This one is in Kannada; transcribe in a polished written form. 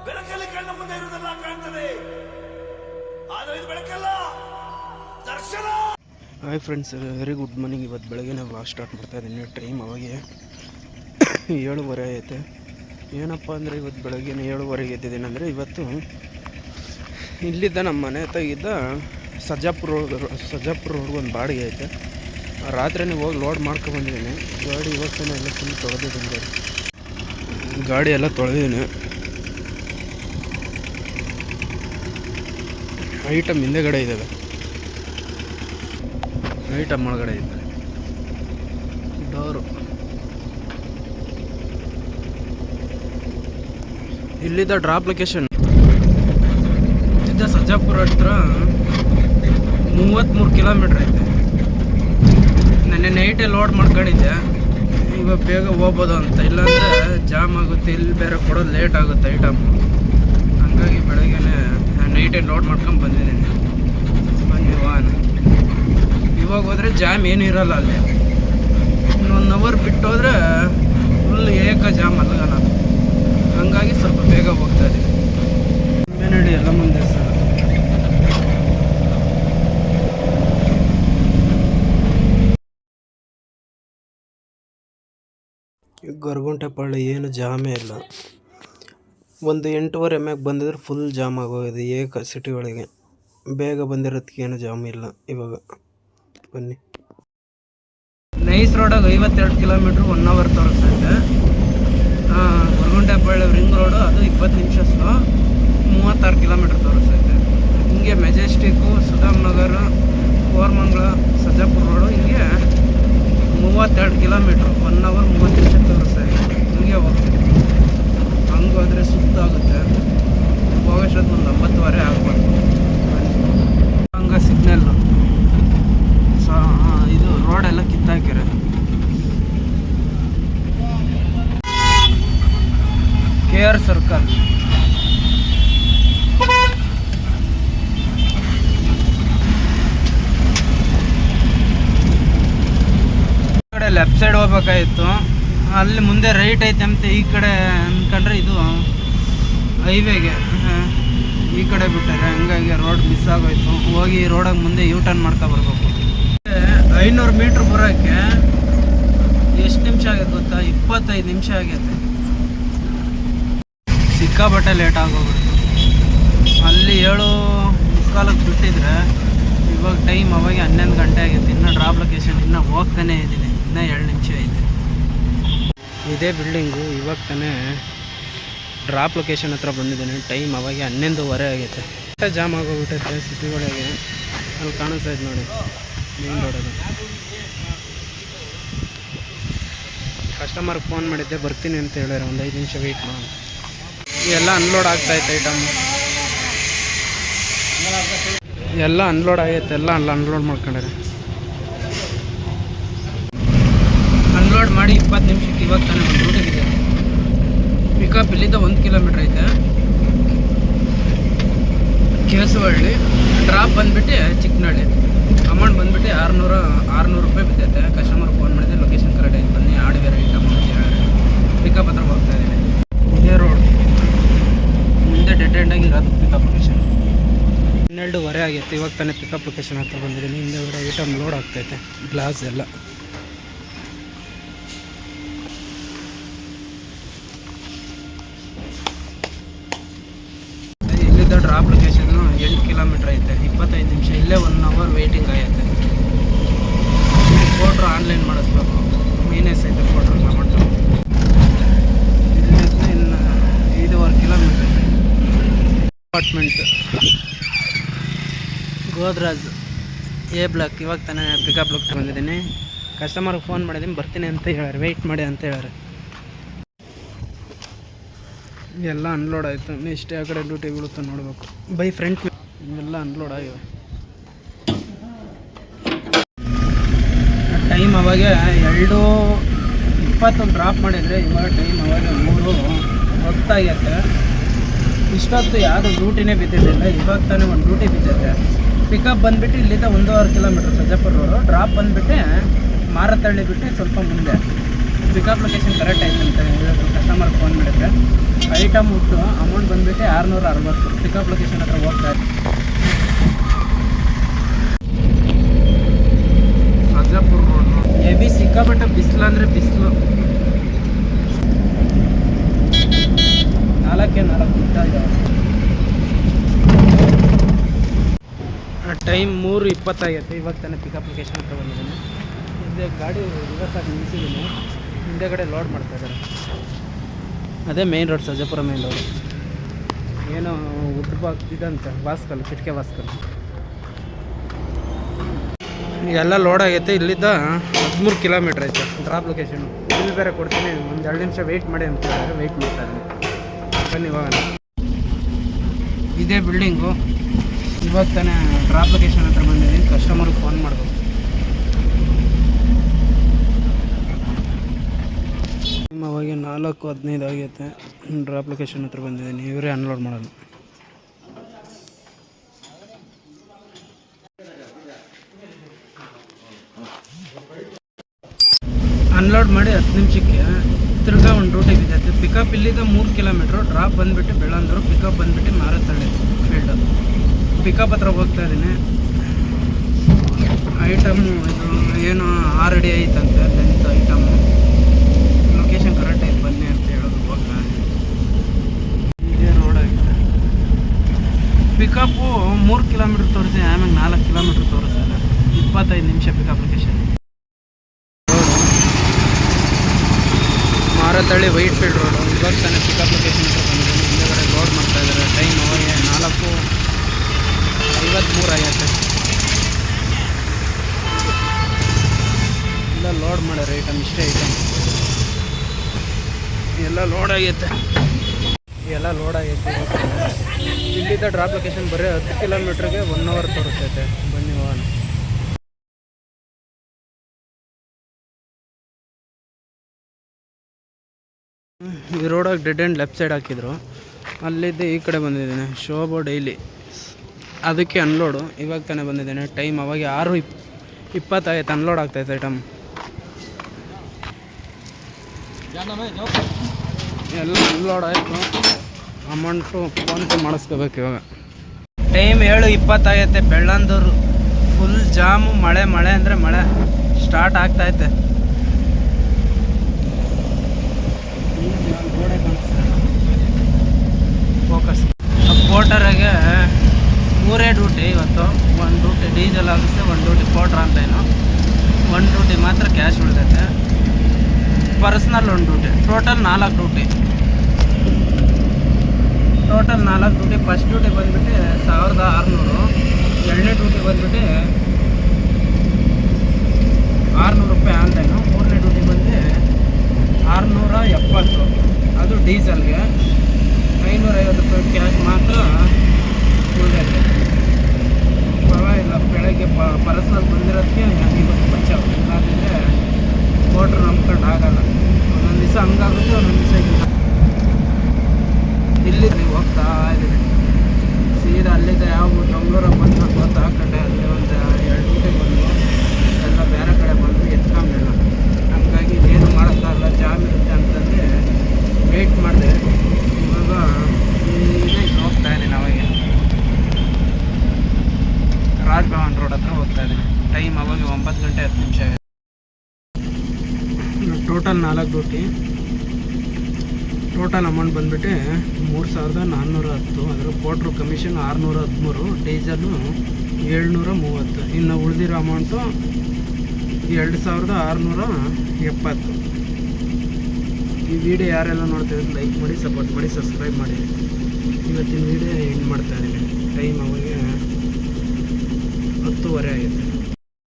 ಬೆಳಕಲ್ಲಿ ಕಣ್ಣ ಮುಂದೆ ಇರುವುದೆಲ್ಲ ಕಾಣ್ತದೆ, ಆದರೆ ಇದು ಬೆಳಕಲ್ಲ, ದರ್ಶನ. Hi friends, very good morning. ಇವತ್ತು ಬೆಳಗ್ಗೆ ವ್ಲಾಗ್ ಸ್ಟಾರ್ಟ್ ಮಾಡ್ತಾ ಇದ್ದೀನಿ. ಟೈಮ್ ಅವಾಗೆ 7:30 ಐತೆ. ಏನಪ್ಪ ಅಂದರೆ ಇವತ್ತು ಬೆಳಗ್ಗೆ 7:30 ಎದ್ದಿದ್ದೀನಿ ಅಂದರೆ ಇವತ್ತು ಇಲ್ಲಿದ್ದ ನಮ್ಮ ಮನೆ ತೆಗಿದ್ದ ಸರ್ಜಾಪುರ ರೋಡ್ಗೆ ಒಂದು ಬಾಡಿಗೆ ಐತೆ. ರಾತ್ರಿನೇ ಹೋಗಿ ಲೋಡ್ ಮಾಡ್ಕೊಂಡ್ಬಂದಿದ್ದೀನಿ ಗಾಡಿ. ಇವತ್ತು ಎಲ್ಲ ಫುಲ್ ತೊಳೆದಿದ್ದೀನಿ, ಗಾಡಿ ಎಲ್ಲ ತೊಳೆದಿದ್ದೀನಿ. ಐಟಮ್ ಹಿಂದೆಗಡೆ ಇದ್ದಾವೆ, ಐಟಮ್ ಒಳಗಡೆ ಇದೆ ಡೋರು. ಇಲ್ಲಿದ್ದ ಡ್ರಾಪ್ ಲೊಕೇಶನ್ ಇದ್ದ ಸರ್ಜಾಪುರ ಹತ್ರ 33 ಕಿಲೋಮೀಟ್ರ್ ಐತೆ. ನೆನ್ನೆ ನೈಟೇ ಲೋಡ್ ಮಾಡ್ಕೊಂಡಿದ್ದೆ, ಇವಾಗ ಬೇಗ ಹೋಗ್ಬೋದು ಅಂತ. ಇಲ್ಲಾಂದರೆ ಜಾಮ್ ಆಗುತ್ತೆ, ಇಲ್ಲಿ ಬೇರೆ ಕೊಡೋದು ಲೇಟ್ ಆಗುತ್ತೆ ಐಟಮು. ಹಂಗಾಗಿ ಬೆಳಗ್ಗೆನೇ ನೈಟೇ ಲೋಡ್ ಮಾಡ್ಕೊಂಡು ಬಂದಿದ್ದೀನಿ. ಬನ್ನಿ ವಾಹನ ಇವಾಗ ಹೋದರೆ ಜಾಮ್ ಏನೂ ಇರೋಲ್ಲ. ಅಲ್ಲಿ ಇನ್ನೊಂದು ಅವರ್ ಬಿಟ್ಟು ಹೋದರೆ ಫುಲ್ ಏಕ ಜಾಮ್ ಅಲ್ಲಗನ. ಹಂಗಾಗಿ ಸ್ವಲ್ಪ ಬೇಗ ಹೋಗ್ತಾ ಇದ್ದೀವಿ. ಮೇನಡಿ ಎಲ್ಲ ಮುಂದೆ ಸರ್. ಗೊರಗುಂಟೆಪಾಳ್ಯ ಏನು ಜಾಮೇ ಇಲ್ಲ. ಒಂದು 8:30 ಮ್ಯಾಗ ಬಂದಿದ್ರೆ ಫುಲ್ ಜಾಮ್ ಆಗೋಗಿದೆ ಏಕ ಸಿಟಿ ಒಳಗೆ. ಬೇಗ ಬಂದಿರೋದಕ್ಕೆ ಏನು ಜಾಮ್ ಇಲ್ಲ ಇವಾಗ. ಬನ್ನಿ. ನೈಸ್ ರೋಡಾಗ 52 ಕಿಲೋಮೀಟ್ರ್ 1 ಅವರ್ ತೋರಿಸ್ತೈತೆ. ಗೊರಗುಂಟೆಪಾಳ್ಯ ರಿಂಗ್ ರೋಡು ಅದು 20 ನಿಮಿಷ ಸ್ಲೋ, 36 ಕಿಲೋಮೀಟ್ರ್ ತೋರಿಸ್ತೈತೆ. ಹಿಂಗೆ ಮೆಜೆಸ್ಟಿಕ್ಕು, ಸುಧಾಮ್ ನಗರ, ಕೋರಮಂಗಲ, ಸರ್ಜಾಪುರ ರೋಡು ಹಿಂಗೆ 32 ಕಿಲೋಮೀಟ್ರ್ 1 ಅವರ್ 30 ನಿಮಿಷ ತೋರಿಸ್ತೈತೆ. ಹಿಂಗೆ ಹೋಗ್ತೀವಿ. ಹಂಗೆ ಹೋದರೆ ಸುತ್ತಾಗುತ್ತೆ. ಹೋಗೋಷ್ಟೊತ್ತು ಒಂದು 9:30 ಆಗ್ಬೋದು. ಹಂಗೆ ಸಿಗ್ನಲ್ಲು ಇದು ರೋಡೆಲ್ಲ ಕಿತ್ತಾಕಿರೆ. KR ಸರ್ಕಲ್ ಕಡೆ ಲೆಫ್ಟ್ ಸೈಡ್ ಹೋಗ್ಬೇಕಾಗಿತ್ತು. ಅಲ್ಲಿ ಮುಂದೆ ರೈಟ್ ಐತೆ ಅಂತ ಈ ಕಡೆ ಅಂದ್ಕೊಂಡ್ರೆ ಇದು ಹೈವೇಗೆ ಈ ಕಡೆ ಬಿಟ್ಟಾರೆ. ಹಂಗಾಗಿ ರೋಡ್ ಮಿಸ್ ಆಗೋಯ್ತು. ಹೋಗಿ ರೋಡಾಗ ಮುಂದೆ ಯೂ ಟರ್ನ್ ಮಾಡ್ಕೊಬರ್ಬೇಕು. 500 ಮೀಟ್ರ್ ಬರೋಕ್ಕೆ ಎಷ್ಟು ನಿಮಿಷ ಆಗೈತೆ ಗೊತ್ತಾ? 25 ನಿಮಿಷ ಆಗೈತೆ. ಸಿಕ್ಕಾಬಟ್ಟೆ ಲೇಟ್ ಆಗೋಗ್ಬಿಡ್ತು. ಅಲ್ಲಿ 7:45 ಬಿಟ್ಟಿದ್ರೆ ಇವಾಗ ಟೈಮ್ ಅವಾಗ 11 ಗಂಟೆ ಆಗೈತೆ. ಇನ್ನೂ ಡ್ರಾಪ್ ಲೊಕೇಶನ್ ಇನ್ನೂ ಹೋಗ್ತಾನೇ ಇದ್ದೀನಿ. ಇನ್ನೂ 2 ನಿಮಿಷ ಐತೆ. ಇದೇ ಬಿಲ್ಡಿಂಗು. ಇವಾಗ ತಾನೇ ಡ್ರಾಪ್ ಲೊಕೇಶನ್ ಹತ್ರ ಬಂದಿದ್ದೀನಿ. ಟೈಮ್ ಅವಾಗ 11:30 ಆಗೈತೆ. ಜಾಮ್ ಆಗೋಗ್ಬಿಟ್ಟೈತೆ ಸಿಟಿ ಒಳಗೆ. ಅಲ್ಲಿ ಕಾಣಿಸ್ತಾ ಇದೆ ನೋಡಿ, ಮೇನ್ ರೋಡಲ್ಲಿ. ಕಸ್ಟಮರ್ಗೆ ಫೋನ್ ಮಾಡಿದ್ದೆ, ಬರ್ತೀನಿ ಅಂತ ಹೇಳ್ಯಾರ. ಒಂದು 5 ನಿಮಿಷ ವೆಯ್ಟ್ ಮಾಡೋಣ. ಎಲ್ಲ ಅನ್ಲೋಡ್ ಆಗ್ತಾಯಿತ್ತು ಐಟಮ್. ಎಲ್ಲ ಅನ್ಲೋಡ್ ಆಗೈತೆ. ಎಲ್ಲ ಅನ್ಲೋಡ್ ಮಾಡ್ಕೊಂಡ್ರೆ ಅನ್ಲೋಡ್ ಮಾಡಿ 20 ನಿಮಿಷಕ್ಕೆ ಇವಾಗ ತಾನೇ ಒಂದು ರೂಟಿಗಿದೆ. ಪಿಕಪ್ ಇಲ್ಲಿಂದ 1 ಕಿಲೋಮೀಟ್ರ್ ಐತೆ, ಕೇಸವಳ್ಳಿ. ಡ್ರಾಪ್ ಬಂದುಬಿಟ್ಟು ಚಿಕ್ಕನಹಳ್ಳಿ. ಅಮೌಂಟ್ ಬಂದುಬಿಟ್ಟು 600 ರೂಪಾಯಿ ಬಿದ್ದೈತೆ. ಕಸ್ಟಮರ್ ಫೋನ್ ಮಾಡಿದೆ, ಲೊಕೇಶನ್ ಕರೆಕ್ಟ್ ಐತೆ ಬನ್ನಿ, ಆಡ್ವೇರ್ ಐಟಮ್ ಅಂತ ಹೇಳಿ ಪಿಕಪ್ ಹತ್ರ ಹೋಗ್ತಾ ಇದ್ದೀನಿ. ಇದೇ ರೋಡ್ ಮುಂದೆ ಡೆಡ್ ಎಂಡಾಗಿ ಇರೋದು ಪಿಕಪ್ ಲೊಕೇಶನ್. 12:30 ಆಗೈತೆ. ಇವಾಗ ತಾನೇ ಪಿಕಪ್ ಲೊಕೇಶನ್ ಹತ್ರ ಬಂದಿದ್ದೀನಿ. ಹಿಂದೆ ಐಟಮ್ ಲೋಡ್ ಆಗ್ತೈತೆ, ಗ್ಲಾಸ್ ಎಲ್ಲ. ಇಲ್ಲಿದ್ದ ಡ್ರಾಪ್ ಲೊಕೇಶನ್ನು 8 ಕಿಲೋಮೀಟ್ರ್ ಐತೆ. 25 ನಿಮಿಷ. ಇಲ್ಲೇ 1 ಅವರ್ ವೆಯ್ಟಿಂಗ್ ಆಗೈತೆ. ಫೋಟ್ರು ಆನ್ಲೈನ್ ಮಾಡಿಸ್ಬೇಕು. ಮೈನಸ್ ಐತೆ ಫೋಟ್ರು ಅಮೌಂಟು. ಇಲ್ಲಿಂದ ಇನ್ನು 5.5 ಕಿಲೋಮೀಟ್ರ್ ಐತೆ. Apartment Godrej A block. ಇವಾಗ ತಾನೇ ಪಿಕಪ್ ಲೊಕೇಶನ್ ಬಂದಿದ್ದೀನಿ. ಕಸ್ಟಮರ್ಗೆ ಫೋನ್ ಮಾಡಿದ್ದೀನಿ, ಬರ್ತೀನಿ ಅಂತ ಹೇಳ್ಯಾರ, ವೆಯ್ಟ್ ಮಾಡಿ ಅಂತ ಹೇಳ್ಯಾರ. ಎಲ್ಲ ಅನ್ಲೋಡ್ ಆಯಿತು. ಇಷ್ಟೇ ಆ ಕಡೆ ಡ್ಯೂಟಿ ಬೀಳುತ್ತೆ ನೋಡಬೇಕು. ಬೈ ಫ್ರಂಟ್ ಎಲ್ಲ ಅನ್ಲೋಡ್ ಆಗಿವೆ. ಟೈಮ್ ಅವಾಗ 2:20 ಡ್ರಾಪ್ ಮಾಡಿದರೆ ಇವಾಗ ಟೈಮ್ ಅವಾಗ 3 ಹೊತ್ತಾಗೈತೆ. ಇಷ್ಟೊತ್ತು ಯಾವುದೋ ಡ್ಯೂಟಿನೇ ಬಿದ್ದಿದ್ದಿಲ್ಲ. ಇವಾಗ ತಾನೇ ಒಂದು ಡ್ಯೂಟಿ ಬಿದ್ದೈತೆ. ಪಿಕಪ್ ಬಂದುಬಿಟ್ಟು ಇಲ್ಲಿಂದ 1.5 ಕಿಲೋಮೀಟ್ರ್ ಸರ್ಜಾಪುರ ರೋಡು. ಡ್ರಾಪ್ ಬಂದುಬಿಟ್ಟು ಮಾರತಳ್ಳಿ ಬಿಟ್ಟು ಸ್ವಲ್ಪ ಮುಂದೆ. ಪಿಕಪ್ ಲೊಕೇಶನ್ ಕರೆಕ್ಟ್ ಐತೆ ಅಂತ ಹೇಳಿದ್ರು. ಕಸ್ಟಮರ್ ಫೋನ್ ಮಾಡಿದ್ರೆ ಐಟಮ್ ಉಟ್ಟು ಅಮೌಂಟ್ ಬಂದ್ಬಿಟ್ಟು 660 ಪಿಕಪ್ ಲೊಕೇಶನ್ ಹತ್ರ ಹೋಗ್ತಾ ಇದೆ. ಸರ್ಜಾಪುರ ರೋಡ್ ಹೆವಿ ಸಿಕ್ಕಾಪಟ್ಟೆ ಬಿಸಿಲು ಅಂದರೆ ಬಿಸಿಲು. 4 ಬಿಟ್ಟಾಗ ಟೈಮ್ 3:20 ಆಗೈತೆ. ಇವಾಗ ತಾನೇ ಪಿಕಪ್ ಲೊಕೇಶನ್ ಹತ್ರ ಬಂದಿದ್ದೀನಿ. ಹಿಂದೆ ಗಾಡಿ ರಿವರ್ಸ್ ಆಗಿ ನಿಲ್ಲಿಸಿದ್ದೀನಿ. ಹಿಂದೆಗಡೆ ಲೋಡ್ ಮಾಡ್ತಾ ಇದ್ದಾರೆ. ಅದೇ main road, Sarjapura main road. ಏನೋ ವುಡ್ ಬಾಕ್ಸ್ ಇದಂತೆ, ವಾಸ್ಕಲ್, ಕಿಟಕಿ ವಾಸ್ಕಲ್ ಎಲ್ಲ ಲೋಡ್ ಆಗೈತೆ. ಇಲ್ಲಿದ್ದ 13 ಕಿಲೋಮೀಟ್ರ್ ಐತೆ ಡ್ರಾಪ್ ಲೊಕೇಶನು. ಇಲ್ಲಿ ಬೇರೆ ಕೊಡ್ತೀನಿ, ಒಂದು 2 ನಿಮಿಷ ವೆಯ್ಟ್ ಮಾಡಿ ಅಂತ ಹೇಳಿದ್ರೆ ವೆಯ್ಟ್ ಮಾಡ್ತಾ ಇದ್ದೀನಿ. ಬನ್ನಿ ಇವಾಗ. ಇದೇ ಬಿಲ್ಡಿಂಗು. ಇವಾಗ ತಾನೇ ಡ್ರಾಪ್ ಲೊಕೇಶನ್ ಹತ್ರ ಬಂದಿದ್ದೀನಿ. ಕಸ್ಟಮರ್ಗೆ ಫೋನ್ ಮಾಡಬೇಕು. ಅವಾಗ 4:15 ಆಗೈತೆ. ಡ್ರಾಪ್ ಲೊಕೇಶನ್ ಹತ್ರ ಬಂದಿದ್ದೀನಿ. ಇವರೇ ಅನ್ಲೋಡ್ ಮಾಡೋದು. ಅನ್ಲೋಡ್ ಮಾಡಿ 10 ನಿಮಿಷಕ್ಕೆ ತಿರ್ಗಾ ಒಂದು ರೂಟಿಗೆ ಬಿದ್ದೈತೆ. ಪಿಕಪ್ ಇಲ್ಲಿದ್ದ 3 ಕಿಲೋಮೀಟ್ರು. ಡ್ರಾಪ್ ಬಂದುಬಿಟ್ಟು ಬೆಳ್ಳಂದೂರು, ಪಿಕಪ್ ಬಂದುಬಿಟ್ಟು ಮಾರತಳ್ಳಿ ಫೀಲ್ಡು. ಪಿಕಪ್ ಹತ್ರ ಹೋಗ್ತಾ ಇದ್ದೀನಿ. ಐಟಮು ಇದು ಏನು 6 ಅಡಿ ಐತಂತೆ ಲೆಂತ್ ಐಟಮು. ಲೊಕೇಶನ್ ಕರೆಕ್ಟ್ ಐತೆ ಬನ್ನಿ ಅಂತ ಹೇಳೋದು. ಹೋಗ್ತಾ ಇದ್ದೀನಿ. ಇದೇ ರೋಡ್ ಆಗಿದೆ. ಪಿಕಪ್ಪು 3 ಕಿಲೋಮೀಟ್ರ್ ತೋರಿಸಿ, ಆಮೇಲೆ 4 ಕಿಲೋಮೀಟ್ರ್ ತೋರಿಸ್ತಾರೆ. 25 ನಿಮಿಷ pickup location. Marathahalli white field road. ಇವಾಗ ತಾನೇ ಪಿಕಪ್ ಲೊಕೇಶನ್ ಹತ್ರ ಬಂದಿದ್ದೀನಿ. ಹಿಂದೆಗಡೆ ಲೋಡ್ ಮಾಡ್ತಾ ಇದ್ದಾರೆ. ಟೈಮ್ ಅವಾಗ 4:53 ಆಗೈತೆ. ಎಲ್ಲ ಲೋಡ್ ಮಾಡ್ಯಾರ ಐಟಮ್. ಇಷ್ಟೇ ಐಟಮ್ ಎಲ್ಲ ಲೋಡ್ ಆಗೈತೆ. ಎಲ್ಲ ಲೋಡ್ ಆಗೈತೆ. ಇಲ್ಲಿದ್ದ ಡ್ರಾಪ್ ಲೊಕೇಶನ್ ಬರೀ 10 ಕಿಲೋಮೀಟ್ರಿಗೆ 1 ಅವರ್ ತೋರಿಸ್ತೈತೆ. ಬನ್ನಿ ಹೋಗೋಣ. ಈ ರೋಡಾಗಿ ಡೆಡ್ ಆ್ಯಂಡ್ ಲೆಫ್ಟ್ ಸೈಡ್ ಹಾಕಿದ್ರು. ಅಲ್ಲಿದ್ದು ಈ ಕಡೆ ಬಂದಿದ್ದೀನಿ. ಶೋಭಾ ಡೈಲಿ ಅದಕ್ಕೆ ಅನ್ಲೋಡು. ಇವಾಗ ತಾನೇ ಬಂದಿದ್ದೇನೆ. ಟೈಮ್ ಅವಾಗ 6:20 ಆಗೈತೆ. ಅನ್ಲೋಡ್ ಆಗ್ತಾಯಿತ್ತು ಐಟಮ್. ಎಲ್ಲ ಅನ್ಲೋಡ್ ಆಯಿತು. ಅಮೌಂಟು ಫೋನ್ಪೇ ಮಾಡಿಸ್ಕೋಬೇಕು ಇವಾಗ. ಟೈಮ್ 7:20 ಆಗೈತೆ. Bellandur full jam. ಮಳೆ ಅಂದರೆ ಮಳೆ ಸ್ಟಾರ್ಟ್ ಆಗ್ತಾಯಿದೆ. ಫೋಕಸ್ ಪೋಟರಿಗೆ 3 ಡ್ಯೂಟಿ ಇವತ್ತು. 1 ಡ್ಯೂಟಿ ಡೀಸೆಲ್ ಆಗುತ್ತೆ, 1 ಡ್ಯೂಟಿ ಪೋಟ್ರ್ ಆನ್ಲೈನು, 1 ಡ್ಯೂಟಿ ಮಾತ್ರ ಕ್ಯಾಶ್ ಉಳಿದೈತೆ. Personal 1 duty. Total 4 duty. First duty ಬಂದುಬಿಟ್ಟು 1600. ಎರಡನೇ ಡ್ಯೂಟಿ ಬಂದುಬಿಟ್ಟು 600 ರೂಪಾಯಿ ಆನ್ಲೈನು. ಮೂರನೇ ಡ್ಯೂಟಿ ಬಂದು 670. ಅದು ಡೀಸೆಲ್ಗೆ. 550 ರೂಪಾಯಿ ಕ್ಯಾಶ್ ಮಾತ್ರ ಉಳಿದೈತೆ. ಪರವಾಗಿಲ್ಲ. ಬೆಳಗ್ಗೆ ಪರ್ಸನಲ್ ಬಂದಿರೋದಕ್ಕೆ ಇವತ್ತು ಬಚಾವ್. ಇಲ್ಲಾಂದರೆ ಮೋಟ್ರ್ ನಂಬ್ಕೊಂಡು ಆಗಲ್ಲ. ಒಂದೊಂದು ದಿವಸ ಹಂಗಾಗುತ್ತೆ, ಒಂದೊಂದು ದಿವಸ ಇಲ್ಲ. ಇಲ್ಲಿ ಹೋಗ್ತಾ ಇದ್ದೀನಿ ಸೀದಾ. ಅಲ್ಲಿದ್ದ ಯಾವ ಬೆಂಗಳೂರಾಗ ಬಂದು ಗೊತ್ತು ಹಾಕೊಂಡೆ. ಅಲ್ಲಿ ಒಂದು 2 ಗಂಟೆ ಬಂದು ಎಲ್ಲ ಬೇರೆ ಕಡೆ ಬಂದು ಎತ್ಕೊಂಡಿಲ್ಲ. ಹಂಗಾಗಿ ಏನು ಮಾಡೋಕ್ಕಾಗಲ್ಲ, ಜಾಮ್ ಇರುತ್ತೆ ಅಂತಂದು ವೆಯ್ಟ್ ಮಾಡಿದೆ. ಇವಾಗ ಹೋಗ್ತಾ ಇದ್ದೀನಿ. ಅವಾಗ ರಾಜಭವನ್ ರೋಡ್ ಹತ್ರ ಹೋಗ್ತಾ ಇದ್ದೀನಿ. ಟೈಮ್ ಅವಾಗ 9:10 ಆಗಿದೆ. Total 4 duty. ಟೋಟಲ್ ಅಮೌಂಟ್ ಬಂದುಬಿಟ್ಟು 3410. ಅದರ ಪೋಟ್ರು ಕಮಿಷನ್ 613, ಡೀಸೆಲು 730. ಇನ್ನು ಉಳಿದಿರೋ ಅಮೌಂಟು 2670. ಈ ವಿಡಿಯೋ ಯಾರೆಲ್ಲ ನೋಡ್ತಿದ್ರೆ ಲೈಕ್ ಮಾಡಿ, ಸಪೋರ್ಟ್ ಮಾಡಿ, ಸಬ್ಸ್ಕ್ರೈಬ್ ಮಾಡಿ. ಇವತ್ತಿನ ವಿಡಿಯೋ ಎಂಡ್ ಮಾಡ್ತಾಯಿದ್ದೀನಿ. ಟೈಮ್ ಅವಾಗ 10:30 ಆಗಿದೆ.